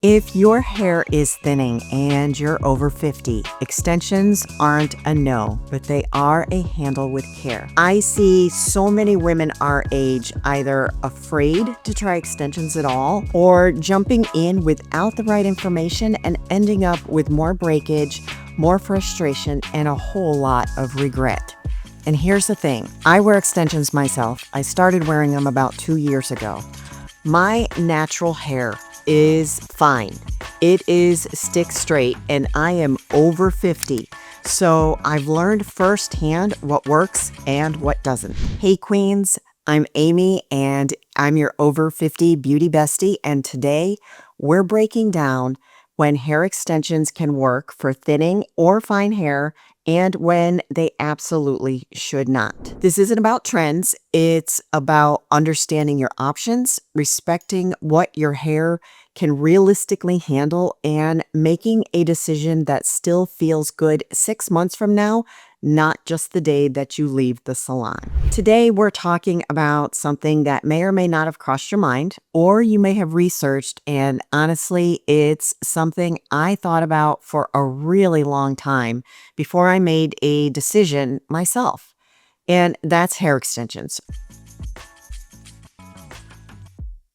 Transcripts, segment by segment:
If your hair is thinning and you're over 50, extensions aren't a no, but they are a handle with care. I see so many women our age either afraid to try extensions at all or jumping in without the right information and ending up with more breakage, more frustration, and a whole lot of regret. And here's the thing, I wear extensions myself. I started wearing them about 2 years ago. My natural hair is fine. It is stick straight and I am over 50. So I've learned firsthand what works and what doesn't. Hey queens, I'm Amy and I'm your over 50 beauty bestie, and today we're breaking down when hair extensions can work for thinning or fine hair and when they absolutely should not. This isn't about trends. It's about understanding your options, respecting what your hair can realistically handle, and making a decision that still feels good 6 months from now, not just the day that you leave the salon. Today, we're talking about something that may or may not have crossed your mind, or you may have researched, and honestly, it's something I thought about for a really long time before I made a decision myself, and that's hair extensions.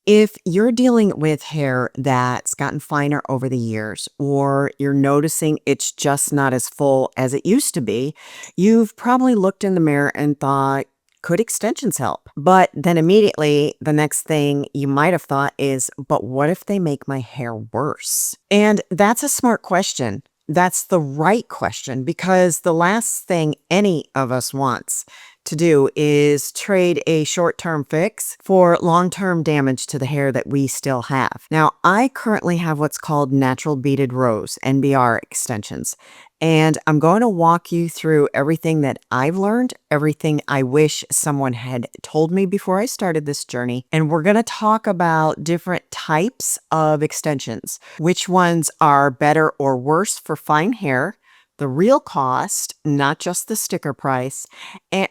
If you're dealing with hair that's gotten finer over the years, or you're noticing it's just not as full as it used to be, you've probably looked in the mirror and thought, could extensions help? But then immediately the next thing you might have thought is, but what if they make my hair worse? And that's a smart question. That's the right question, because the last thing any of us wants to do is trade a short-term fix for long-term damage to the hair that we still have. Now, I currently have what's called natural beaded rows, NBR extensions, and I'm going to walk you through everything that I've learned, everything I wish someone had told me before I started this journey, and we're going to talk about different types of extensions, which ones are better or worse for fine hair, the real cost, not just the sticker price,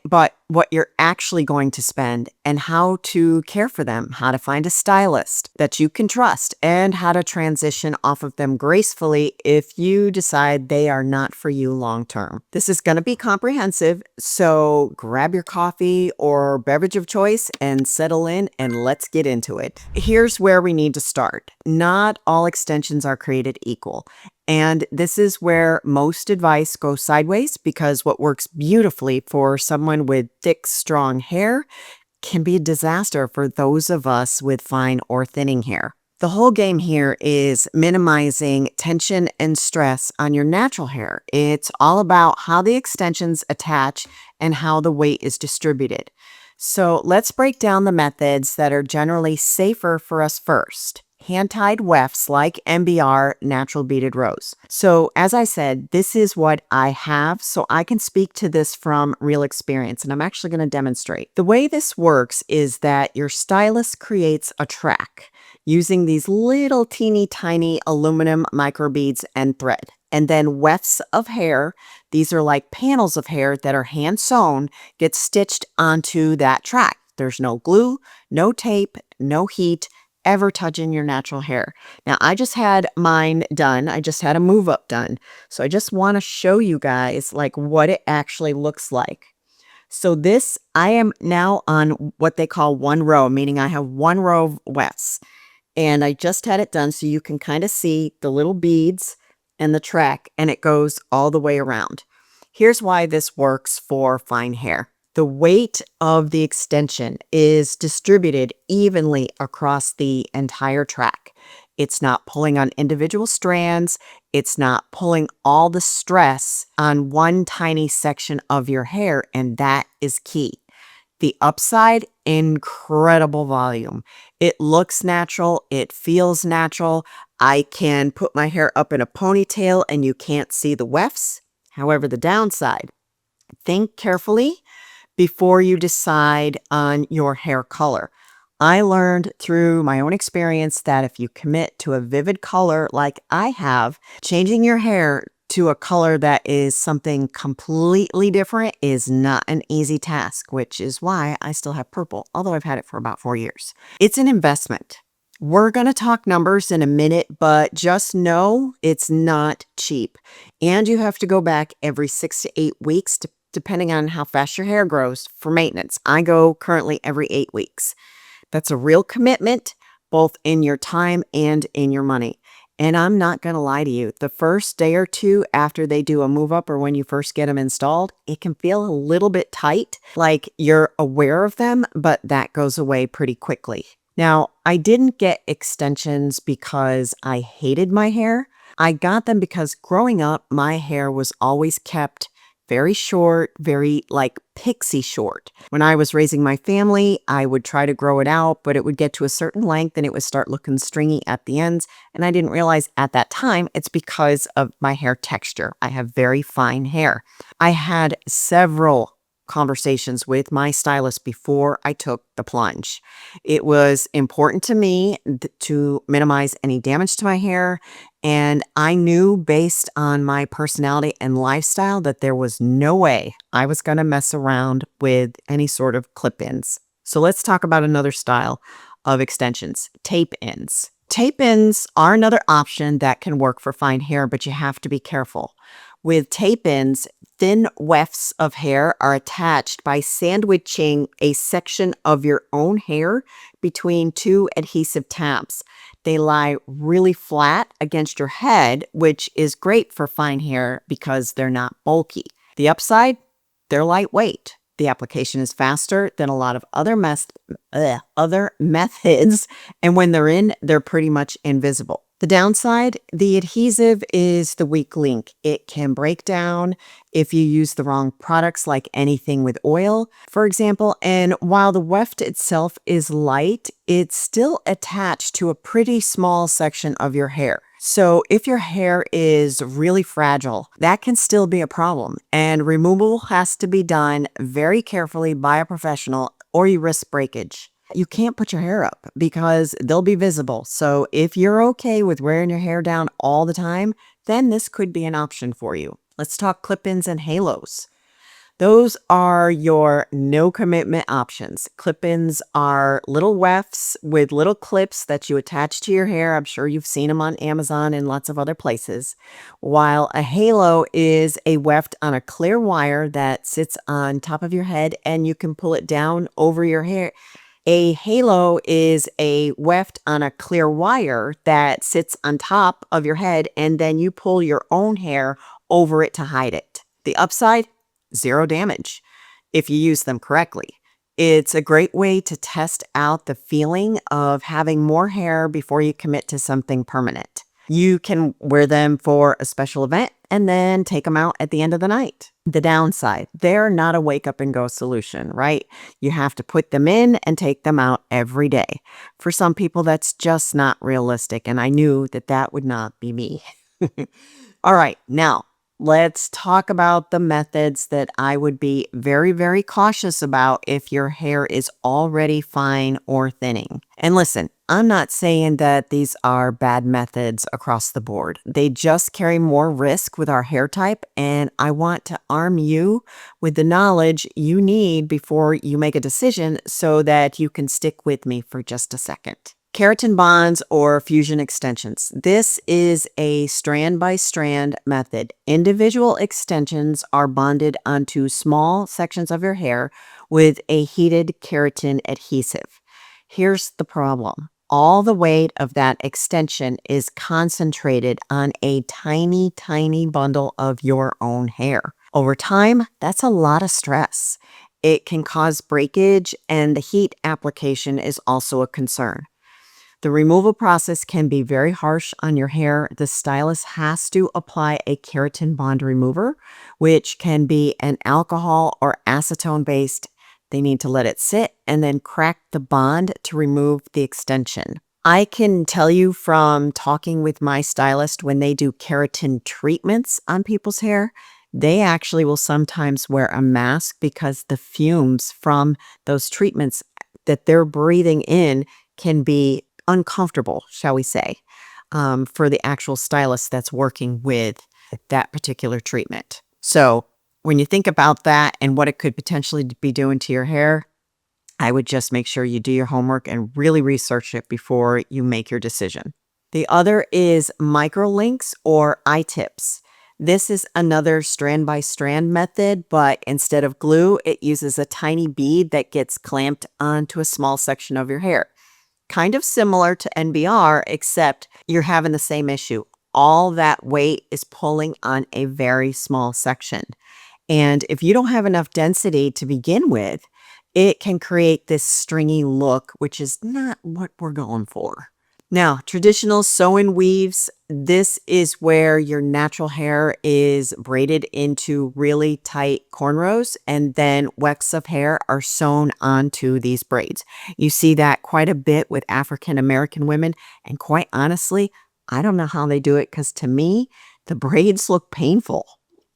but what you're actually going to spend, and how to care for them, how to find a stylist that you can trust, and how to transition off of them gracefully if you decide they are not for you long term. This is going to be comprehensive, so grab your coffee or beverage of choice and settle in, and let's get into it. Here's where we need to start. Not all extensions are created equal. And this is where most advice goes sideways, because what works beautifully for someone with thick, strong hair can be a disaster for those of us with fine or thinning hair. The whole game here is minimizing tension and stress on your natural hair. It's all about how the extensions attach and how the weight is distributed. So let's break down the methods that are generally safer for us first. Hand-tied wefts like NBR natural beaded rows. So as I said, this is what I have, so I can speak to this from real experience, and I'm actually going to demonstrate. The way this works is that your stylist creates a track using these little teeny tiny aluminum microbeads and thread. And then wefts of hair, these are like panels of hair that are hand sewn, get stitched onto that track. There's no glue, no tape, no heat ever touching your natural hair. Now, I just had mine done. I just had a move up done. So I just want to show you guys like what it actually looks like. So this, I am now on what they call one row, meaning I have one row of wefts. And I just had it done so you can kind of see the little beads and the track, and it goes all the way around. Here's why this works for fine hair. The weight of the extension is distributed evenly across the entire track. It's not pulling on individual strands. It's not pulling all the stress on one tiny section of your hair, and that is key. The upside, incredible volume. It looks natural. It feels natural. I can put my hair up in a ponytail and you can't see the wefts. However, the downside, think carefully before you decide on your hair color. I learned through my own experience that if you commit to a vivid color like I have, changing your hair to a color that is something completely different is not an easy task, which is why I still have purple, although I've had it for about 4 years. It's an investment. We're going to talk numbers in a minute, but just know it's not cheap. And you have to go back every 6 to 8 weeks, depending on how fast your hair grows for maintenance. I go currently every 8 weeks. That's a real commitment, both in your time and in your money. And I'm not going to lie to you, the first day or two after they do a move up or when you first get them installed, it can feel a little bit tight, like you're aware of them, but that goes away pretty quickly. Now, I didn't get extensions because I hated my hair. I got them because growing up, my hair was always kept very short, very like pixie short. When I was raising my family, I would try to grow it out, but it would get to a certain length and it would start looking stringy at the ends. And I didn't realize at that time it's because of my hair texture. I have very fine hair. I had several conversations with my stylist before I took the plunge. It was important to me to minimize any damage to my hair. And I knew based on my personality and lifestyle that there was no way I was going to mess around with any sort of clip-ins. So let's talk about another style of extensions, tape-ins. Tape-ins are another option that can work for fine hair, but you have to be careful. With tape-ins, thin wefts of hair are attached by sandwiching a section of your own hair between two adhesive tabs. They lie really flat against your head, which is great for fine hair because they're not bulky. The upside, they're lightweight. The application is faster than a lot of other methods, and when they're in, they're pretty much invisible. The downside, the adhesive is the weak link. It can break down if you use the wrong products, like anything with oil, for example. And while the weft itself is light, it's still attached to a pretty small section of your hair. So if your hair is really fragile, that can still be a problem. And removal has to be done very carefully by a professional, or you risk breakage. You can't put your hair up because they'll be visible. So if you're okay with wearing your hair down all the time, then this could be an option for you. Let's talk clip-ins and halos. Those are your no commitment options. Clip-ins are little wefts with little clips that you attach to your hair. I'm sure you've seen them on Amazon and lots of other places. While a halo is a weft on a clear wire that sits on top of your head and you can pull it down over your hair. A halo is a weft on a clear wire that sits on top of your head, and then you pull your own hair over it to hide it. The upside, zero damage if you use them correctly. It's a great way to test out the feeling of having more hair before you commit to something permanent. You can wear them for a special event and then take them out at the end of the night. The downside, they're not a wake up and go solution, right? You have to put them in and take them out every day. For some people, that's just not realistic, and I knew that that would not be me. All right, now let's talk about the methods that I would be very, very cautious about if your hair is already fine or thinning. And listen, I'm not saying that these are bad methods across the board. They just carry more risk with our hair type, and I want to arm you with the knowledge you need before you make a decision so that you can stick with me for just a second. Keratin bonds or fusion extensions. This is a strand by strand method. Individual extensions are bonded onto small sections of your hair with a heated keratin adhesive. Here's the problem. All the weight of that extension is concentrated on a tiny, tiny bundle of your own hair. Over time, that's a lot of stress. It can cause breakage, and the heat application is also a concern. The removal process can be very harsh on your hair. The stylist has to apply a keratin bond remover, which can be an alcohol or acetone based. They need to let it sit and then crack the bond to remove the extension. I can tell you from talking with my stylist, when they do keratin treatments on people's hair, they actually will sometimes wear a mask because the fumes from those treatments that they're breathing in can be uncomfortable, shall we say, for the actual stylist that's working with that particular treatment. So when you think about that and what it could potentially be doing to your hair, I would just make sure you do your homework and really research it before you make your decision. The other is microlinks or I-tips. This is another strand by strand method, but instead of glue, it uses a tiny bead that gets clamped onto a small section of your hair. Kind of similar to NBR, except you're having the same issue. All that weight is pulling on a very small section. And if you don't have enough density to begin with, it can create this stringy look, which is not what we're going for. Now, traditional sew-in weaves, this is where your natural hair is braided into really tight cornrows, and then wefts of hair are sewn onto these braids. You see that quite a bit with African American women, and quite honestly, I don't know how they do it, because to me, the braids look painful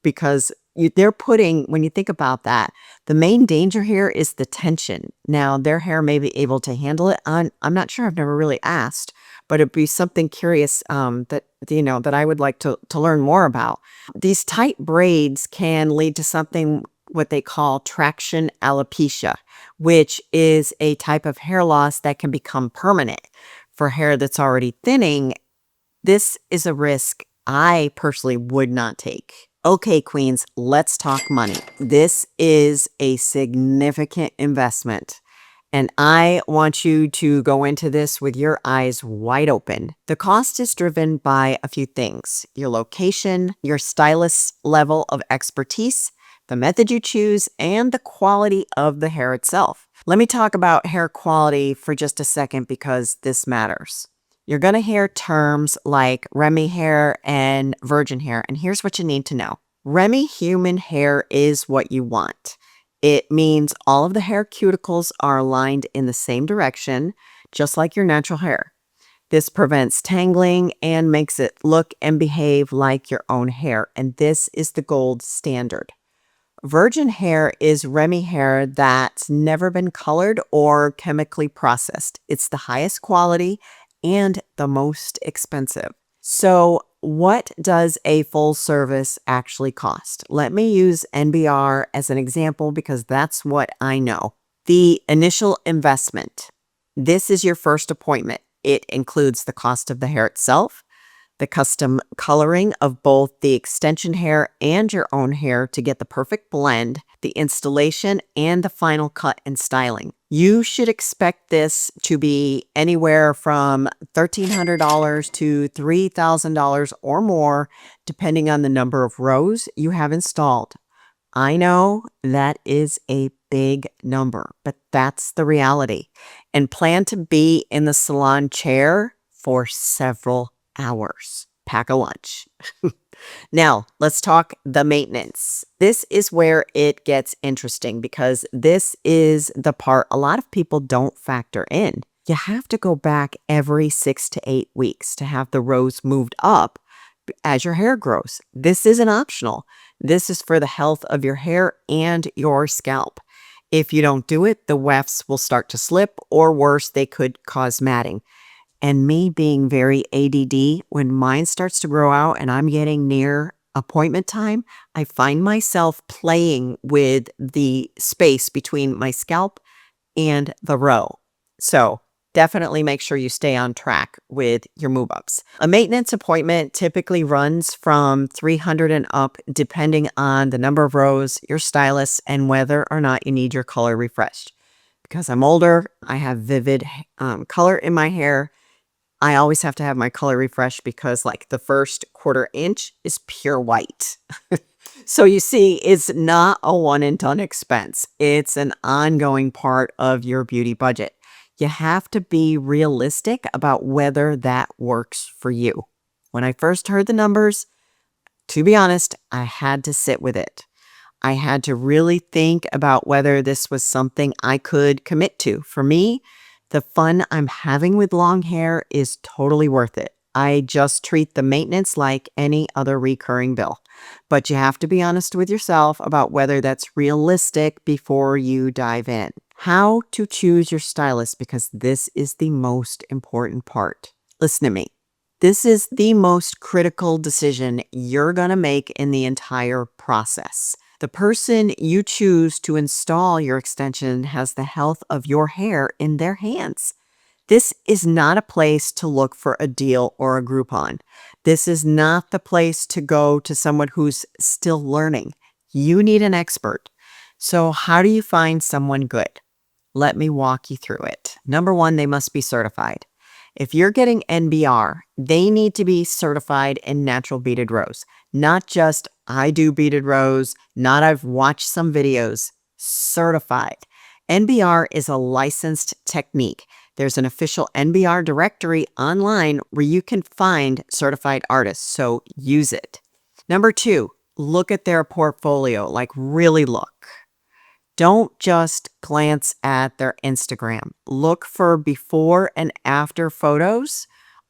because they're putting, when you think about that, the main danger here is the tension. Now, their hair may be able to handle it. I'm not sure. I've never really asked, but it'd be something curious that I would like to learn more about. These tight braids can lead to something what they call traction alopecia, which is a type of hair loss that can become permanent. For hair that's already thinning, this is a risk I personally would not take. Okay, queens, let's talk money. This is a significant investment, and I want you to go into this with your eyes wide open. The cost is driven by a few things: your location, your stylist's level of expertise, the method you choose, and the quality of the hair itself. Let me talk about hair quality for just a second because this matters. You're going to hear terms like Remy hair and virgin hair, and here's what you need to know. Remy human hair is what you want. It means all of the hair cuticles are aligned in the same direction, just like your natural hair. This prevents tangling and makes it look and behave like your own hair, and this is the gold standard. Virgin hair is Remy hair that's never been colored or chemically processed. It's the highest quality and the most expensive. So what does a full service actually cost? Let me use NBR as an example because that's what I know. The initial investment. This is your first appointment. It includes the cost of the hair itself, the custom coloring of both the extension hair and your own hair to get the perfect blend, the installation, and the final cut and styling. You should expect this to be anywhere from $1,300 to $3,000 or more, depending on the number of rows you have installed. I know that is a big number, but that's the reality. And plan to be in the salon chair for several hours. Pack a lunch. Now, let's talk the maintenance. This is where it gets interesting because this is the part a lot of people don't factor in. You have to go back every 6 to 8 weeks to have the rows moved up as your hair grows. This isn't optional. This is for the health of your hair and your scalp. If you don't do it, the wefts will start to slip, or worse, they could cause matting. And me being very ADD, when mine starts to grow out and I'm getting near appointment time, I find myself playing with the space between my scalp and the row. So definitely make sure you stay on track with your move-ups. A maintenance appointment typically runs from $300 and up, depending on the number of rows, your stylist, and whether or not you need your color refreshed. Because I'm older, I have vivid color in my hair. I always have to have my color refreshed because like the first quarter inch is pure white. So you see, it's not a one and done expense. It's an ongoing part of your beauty budget. You have to be realistic about whether that works for you. When I first heard the numbers, to be honest, I had to sit with it. I had to really think about whether this was something I could commit to. For me, the fun I'm having with long hair is totally worth it. I just treat the maintenance like any other recurring bill. But you have to be honest with yourself about whether that's realistic before you dive in. How to choose your stylist, because this is the most important part. Listen to me. This is the most critical decision you're going to make in the entire process. The person you choose to install your extension has the health of your hair in their hands. This is not a place to look for a deal or a Groupon. This is not the place to go to someone who's still learning. You need an expert. So, how do you find someone good? Let me walk you through it. Number one, they must be certified. If you're getting NBR, they need to be certified in natural beaded rows, not just I do beaded rows, not I've watched some videos, certified. NBR is a licensed technique. There's an official NBR directory online where you can find certified artists, so use it. Number two, look at their portfolio, like really look. Don't just glance at their Instagram. Look for before and after photos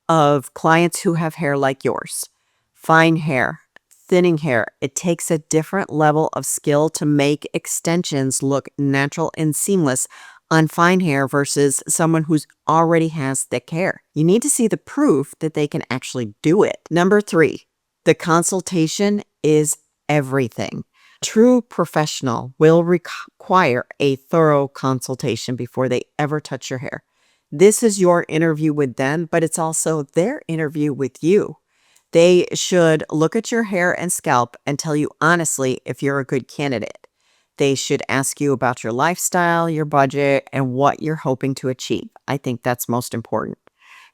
of clients who have hair like yours. Fine hair, thinning hair. It takes a different level of skill to make extensions look natural and seamless on fine hair versus someone who's already has thick hair. You need to see the proof that they can actually do it. Number three, the consultation is everything. True professional will require a thorough consultation before they ever touch your hair. This is your interview with them, but it's also their interview with you. They should look at your hair and scalp and tell you honestly if you're a good candidate. They should ask you about your lifestyle, your budget, and what you're hoping to achieve. I think that's most important.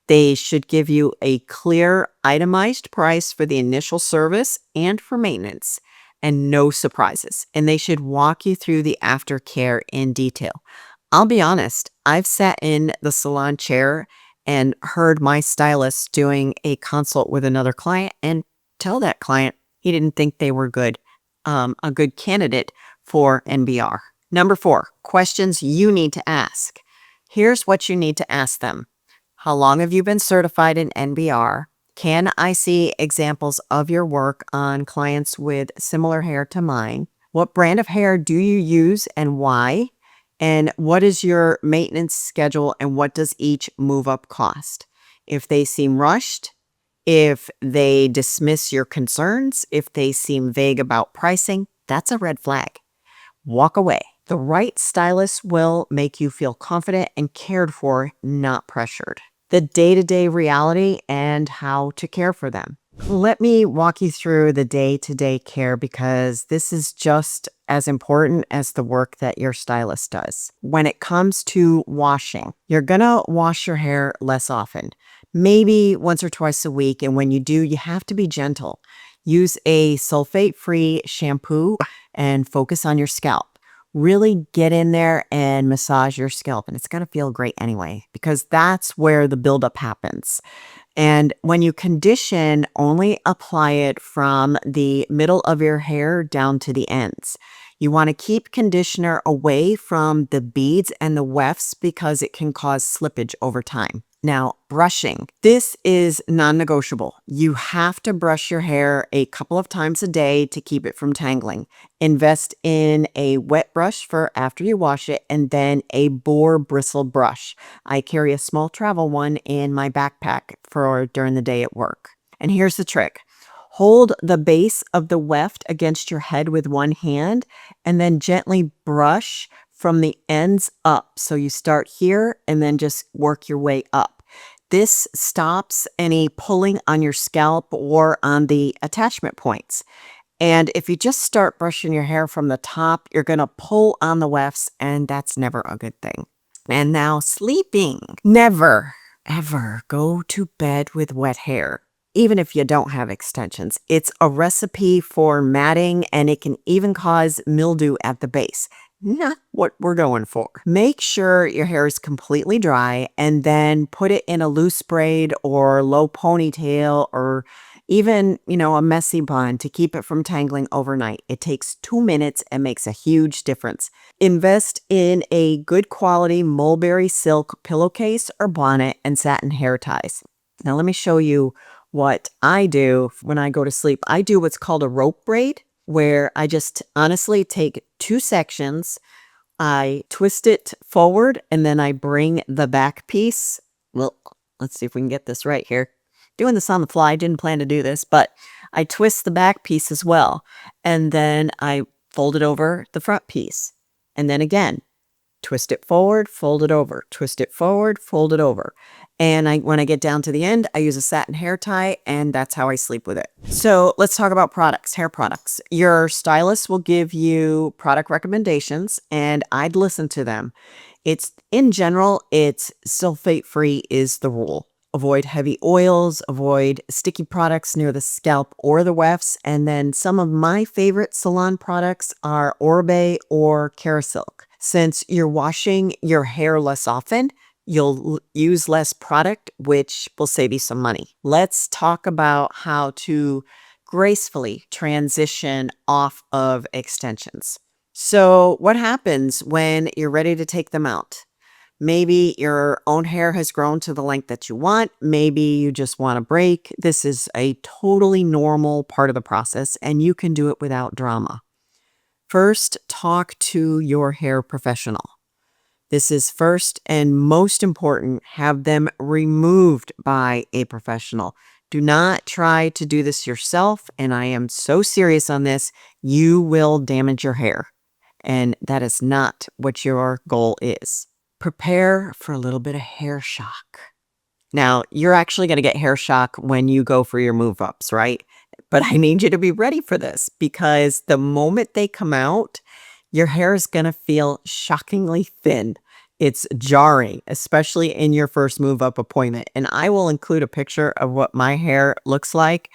They should give you a clear, itemized price for the initial service and for maintenance, and no surprises. And they should walk you through the aftercare in detail. I'll be honest, I've sat in the salon chair and heard my stylist doing a consult with another client and tell that client he didn't think they were a good candidate for NBR. Number four, questions you need to ask. Here's what you need to ask them. How long have you been certified in NBR? Can I see examples of your work on clients with similar hair to mine? What brand of hair do you use and why? And what is your maintenance schedule and what does each move up cost? If they seem rushed, if they dismiss your concerns, if they seem vague about pricing, that's a red flag. Walk away. The right stylist will make you feel confident and cared for, not pressured. The day-to-day reality and how to care for them. Let me walk you through the day-to-day care because this is just as important as the work that your stylist does. When it comes to washing, you're gonna wash your hair less often, maybe once or twice a week, and when you do, you have to be gentle. Use a sulfate-free shampoo and focus on your scalp. Really get in there and massage your scalp, and it's gonna feel great anyway because that's where the buildup happens. And when you condition, only apply it from the middle of your hair down to the ends. You want to keep conditioner away from the beads and the wefts because it can cause slippage over time. Now, brushing. This is non-negotiable. You have to brush your hair a couple of times a day to keep it from tangling. Invest in a wet brush for after you wash it and then a boar bristle brush. I carry a small travel one in my backpack for during the day at work. And here's the trick. Hold the base of the weft against your head with one hand and then gently brush from the ends up. So you start here and then just work your way up. This stops any pulling on your scalp or on the attachment points. And if you just start brushing your hair from the top, you're going to pull on the wefts, and that's never a good thing. And now sleeping. Never, ever go to bed with wet hair, even if you don't have extensions. It's a recipe for matting, and it can even cause mildew at the base. Not what we're going for. Make sure your hair is completely dry and then put it in a loose braid or low ponytail or even, a messy bun to keep it from tangling overnight. It takes 2 minutes and makes a huge difference. Invest in a good quality mulberry silk pillowcase or bonnet and satin hair ties. Now let me show you what I do when I go to sleep. I do what's called a rope braid, where I just honestly take 2 sections, I twist it forward, and then I bring the back piece. Well, let's see if we can get this right here. Doing this on the fly, didn't plan to do this, but I twist the back piece as well. And then I fold it over the front piece. And then again, twist it forward, fold it over, twist it forward, fold it over. And when I get down to the end, I use a satin hair tie, and that's how I sleep with it. So let's talk about products, hair products. Your stylist will give you product recommendations, and I'd listen to them. In general, it's sulfate free is the rule. Avoid heavy oils, avoid sticky products near the scalp or the wefts. And then some of my favorite salon products are Orbe or Keratin. Since you're washing your hair less often, you'll use less product, which will save you some money. Let's talk about how to gracefully transition off of extensions. So what happens when you're ready to take them out? Maybe your own hair has grown to the length that you want. Maybe you just want a break. This is a totally normal part of the process, and you can do it without drama. First, talk to your hair professional. This is first and most important. Have them removed by a professional. Do not try to do this yourself, and I am so serious on this. You will damage your hair, and that is not what your goal is. Prepare for a little bit of hair shock. Now, you're actually going to get hair shock when you go for your move-ups, right? But I need you to be ready for this, because the moment they come out, your hair is going to feel shockingly thin. It's jarring, especially in your first move-up appointment. And I will include a picture of what my hair looks like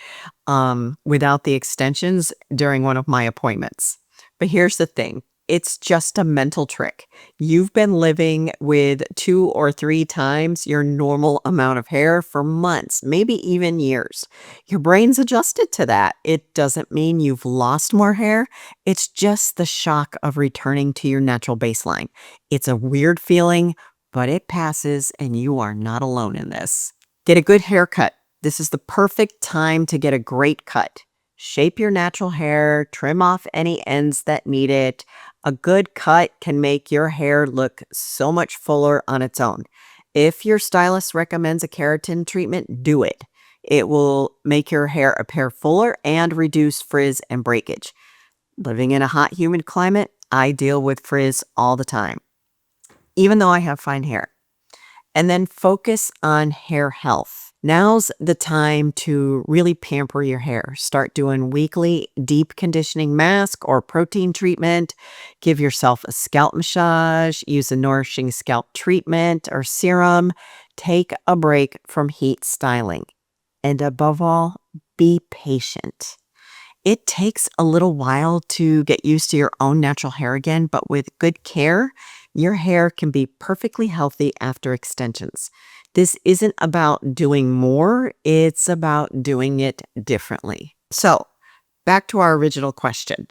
without the extensions during one of my appointments. But here's the thing. It's just a mental trick. You've been living with 2 or 3 times your normal amount of hair for months, maybe even years. Your brain's adjusted to that. It doesn't mean you've lost more hair. It's just the shock of returning to your natural baseline. It's a weird feeling, but it passes, and you are not alone in this. Get a good haircut. This is the perfect time to get a great cut. Shape your natural hair, trim off any ends that need it. A good cut can make your hair look so much fuller on its own. If your stylist recommends a keratin treatment, do it. It will make your hair appear fuller and reduce frizz and breakage. Living in a hot, humid climate, I deal with frizz all the time, even though I have fine hair. And then focus on hair health. Now's the time to really pamper your hair. Start doing weekly deep conditioning mask or protein treatment. Give yourself a scalp massage. Use a nourishing scalp treatment or serum. Take a break from heat styling. And above all, be patient. It takes a little while to get used to your own natural hair again, but with good care, your hair can be perfectly healthy after extensions. This isn't about doing more, it's about doing it differently. So, back to our original question.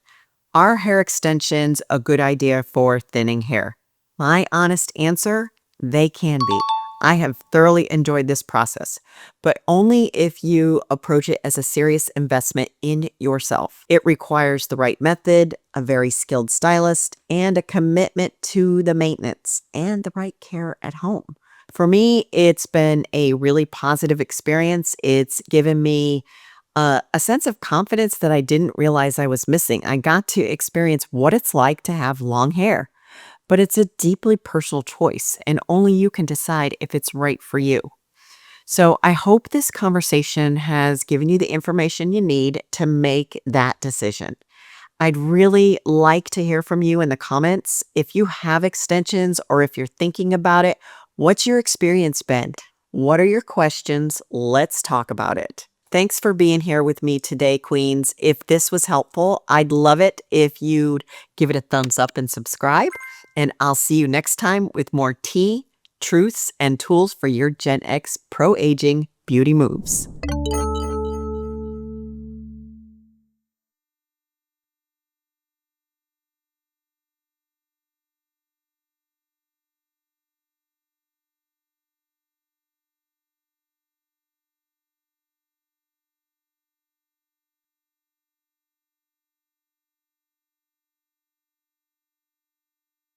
Are hair extensions a good idea for thinning hair? My honest answer, they can be. I have thoroughly enjoyed this process, but only if you approach it as a serious investment in yourself. It requires the right method, a very skilled stylist, and a commitment to the maintenance and the right care at home. For me, it's been a really positive experience. It's given me a sense of confidence that I didn't realize I was missing. I got to experience what it's like to have long hair. But it's a deeply personal choice, and only you can decide if it's right for you. So I hope this conversation has given you the information you need to make that decision. I'd really like to hear from you in the comments. If you have extensions or if you're thinking about it, what's your experience been? What are your questions? Let's talk about it. Thanks for being here with me today, Queens. If this was helpful, I'd love it if you'd give it a thumbs up and subscribe. And I'll see you next time with more tea, truths, and tools for your Gen X pro-aging beauty moves.